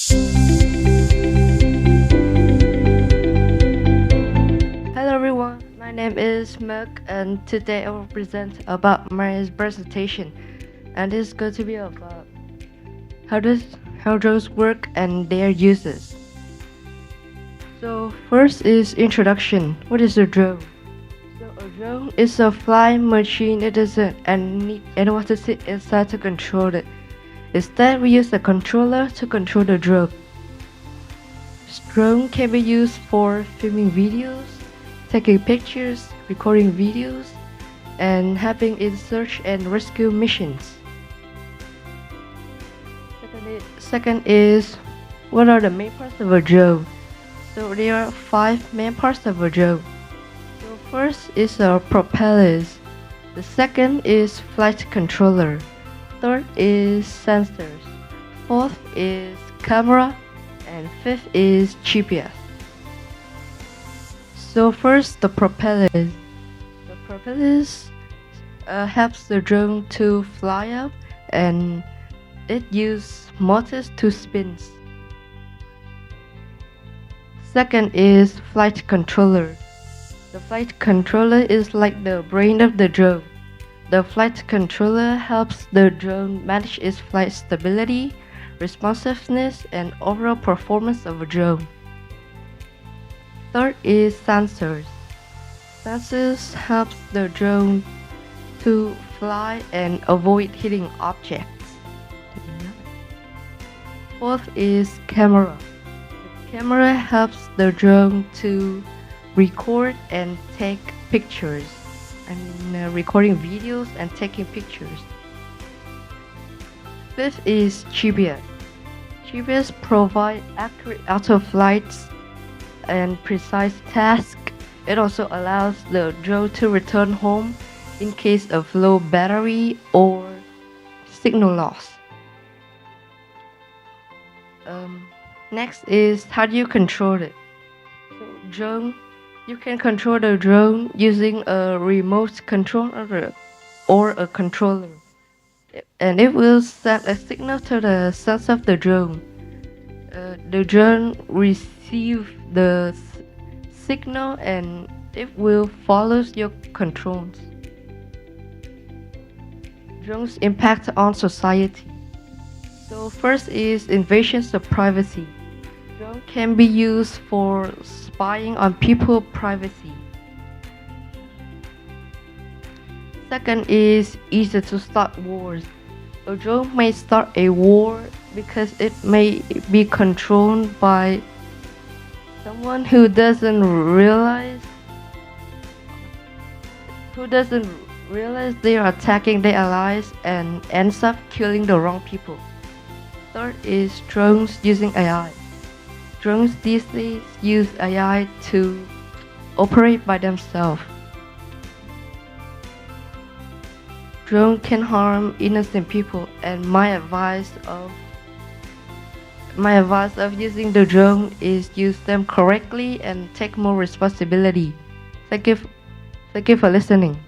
Hello everyone, my name is Merk and today I will present about my presentation, and this is going to be about how does how drones work and their uses. So first is introduction. What is a drone? So a drone is a flying machine. It doesn't and need anyone to sit inside to control it. Instead, we use a controller to control the drone. Drone can be used for filming videos, taking pictures, recording videos, and helping in search and rescue missions. Second is what are the main parts of a drone? So there are 5 main parts of a drone. So first is our propellers. The second is flight controller. Third is sensors. Fourth is camera. And fifth is GPS. So first, the propellers. The propellers helps the drone to fly up, and it uses motors to spin. Second is flight controller. The flight controller is like the brain of the drone. The flight controller helps the drone manage its flight stability, responsiveness, and overall performance of a drone. Third is sensors. Sensors helps the drone to fly and avoid hitting objects. Fourth is camera. The camera helps the drone to record and take pictures. Recording videos and taking pictures. Fifth is GPS. GPS provide accurate out-of-flights and precise tasks. It also allows the drone to return home in case of low battery or signal loss. Next is how do you control it? So you can control the drone using a remote controller or a controller, and it will send a signal to the sensor of the drone. The drone receives the signal and it will follow your controls. Drones' impact on society. So first is invasions of privacy. Drone can be used for spying on people's privacy. Second is easy to start wars. A drone may start a war because it may be controlled by someone who doesn't realize they are attacking their allies and ends up killing the wrong people. Third is drones using AI. Drones these days use AI to operate by themselves. Drone can harm innocent people, and my advice of using the drone is use them correctly and take more responsibility. Thank you for listening.